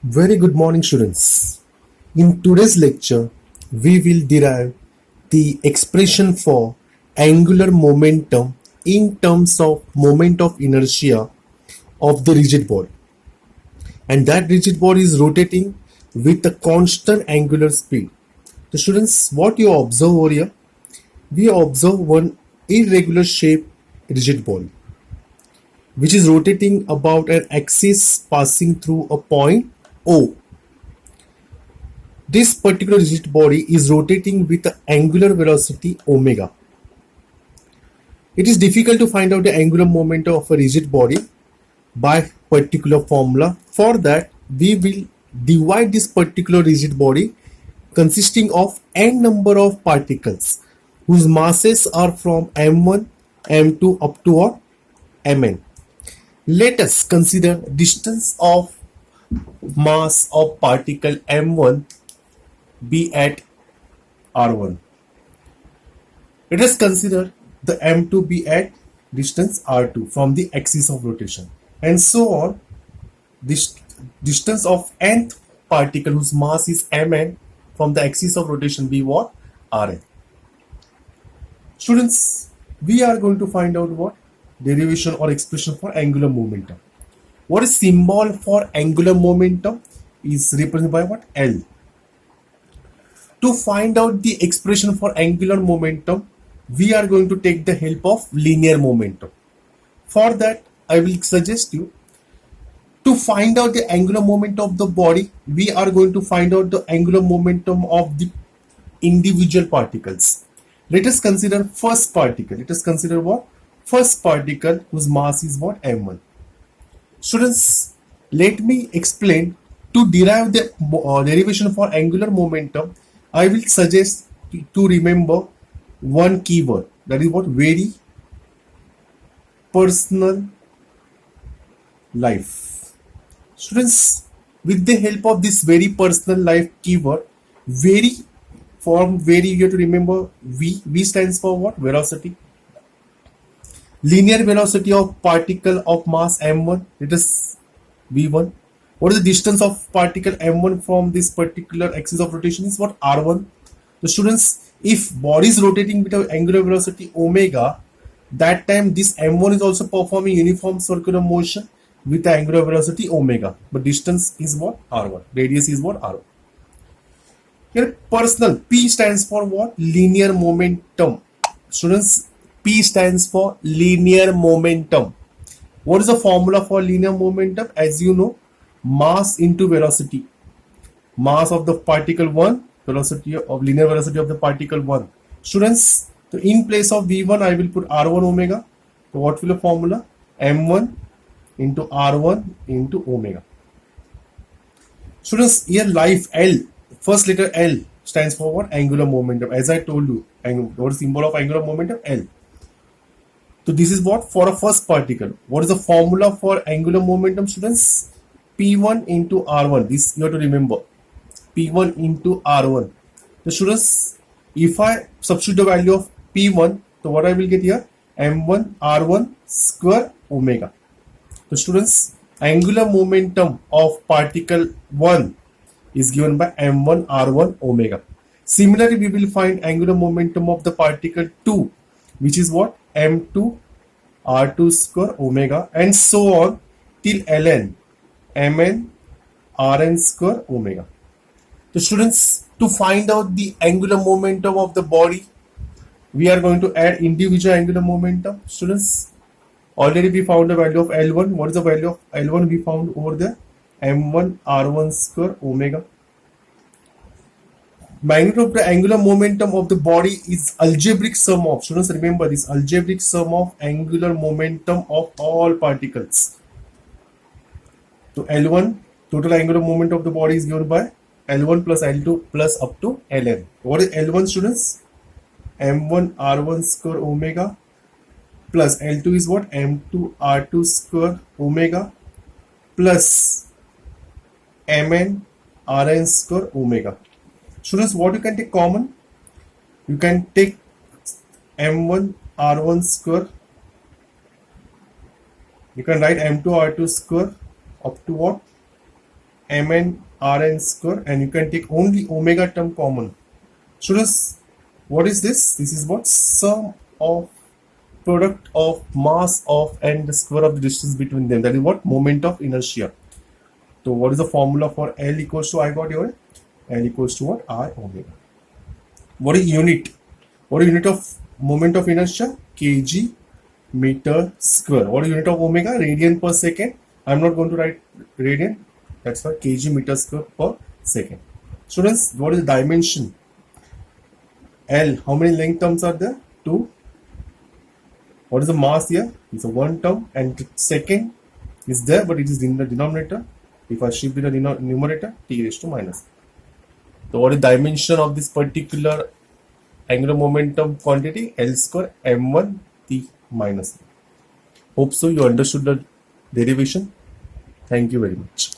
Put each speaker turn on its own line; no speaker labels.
Very good morning, students. In today's lecture, we will derive the expression for angular momentum in terms of moment of inertia of the rigid body. And that rigid body is rotating with a constant angular speed. The students, what you observe over here, we observe one irregular shape rigid body, which is rotating about an axis passing through a point O. This particular rigid body is rotating with the angular velocity omega. It is difficult to find out the angular momentum of a rigid body by particular formula. For that, we will divide this particular rigid body consisting of n number of particles whose masses are from m1, m2 up to or mn. Let us consider distance of mass of particle m1 be at r1. Let us consider the m2 be at distance r2 from the axis of rotation, and so on. This distance of nth particle whose mass is mn from the axis of rotation be what? Rn. Students, we are going to find out what? Derivation or expression for angular momentum. What is symbol for angular momentum is represented by what? L. To find out the expression for angular momentum, we are going to take the help of linear momentum. For that, I will suggest you to find out the angular momentum of the body. We are going to find out the angular momentum of the individual particles. Let us consider first particle. Let us consider what? First particle whose mass is what? m1. Students, let me explain. To derive the derivation for angular momentum, I will suggest to remember one keyword, that is what? Very personal life. Students, with the help of this very personal life keyword, very form very, you have to remember V stands for what? Velocity. Linear velocity of particle of mass m1, it is v1. What is the distance of particle m1 from this particular axis of rotation is what? r1. The students, if body is rotating with an angular velocity omega, that time this m1 is also performing uniform circular motion with the angular velocity omega, but distance is what? r1. Radius is what? r1. Here personal, P stands for what? Linear momentum. Students, P stands for linear momentum. What is the formula for linear momentum? As you know, mass into velocity. Mass of the particle 1, velocity of linear velocity of the particle 1. Students, so in place of V1, I will put R1 omega. So what will the formula? M1 into R1 into omega. Students, here life L, first letter L stands for what? Angular momentum. As I told you, what is the symbol of angular momentum? L. So this is what? For a first particle. What is the formula for angular momentum, students? P1 into R1. This you have to remember. P1 into R1. The students, if I substitute the value of P1, so what I will get here? M1 R1 square omega. The students, angular momentum of particle 1 is given by M1 R1 omega. Similarly, we will find angular momentum of the particle 2, which is what? M2 R2 square omega, and so on till Ln, Mn Rn square omega. The students, to find out the angular momentum of the body, we are going to add individual angular momentum. Students, already we found the value of L1. What is the value of L1 we found over there? M1 R1 square omega. Magnitude of the angular momentum of the body is algebraic sum of, students remember this, algebraic sum of angular momentum of all particles. So L1, total angular momentum of the body is given by L1 plus L2 plus up to Ln. What is L1, students? M1 R1 square omega plus L2 is what? M2 R2 square omega plus Mn Rn square omega. Students, what you can take common? You can take M1 R1 square. You can write M2 R2 square up to what? mn rn square, and you can take only omega term common. Students, what is this? This is what? Sum of product of mass of and the square of the distance between them. That is what? Moment of inertia. So what is the formula for L equals to I got here? L equals to what? I omega. What is unit? What is unit of moment of inertia? Kg meter square. What is unit of omega? Radian per second. I'm not going to write radian. That's why kg meter square per second. Students, what is the dimension? L. How many length terms are there? 2. What is the mass here? It's a 1 term, and second is there, but it is in the denominator. If I shift in the numerator, t raised to minus. So what is dimension of this particular angular momentum quantity? L square m1 t minus. Hope so you understood the derivation. Thank you very much.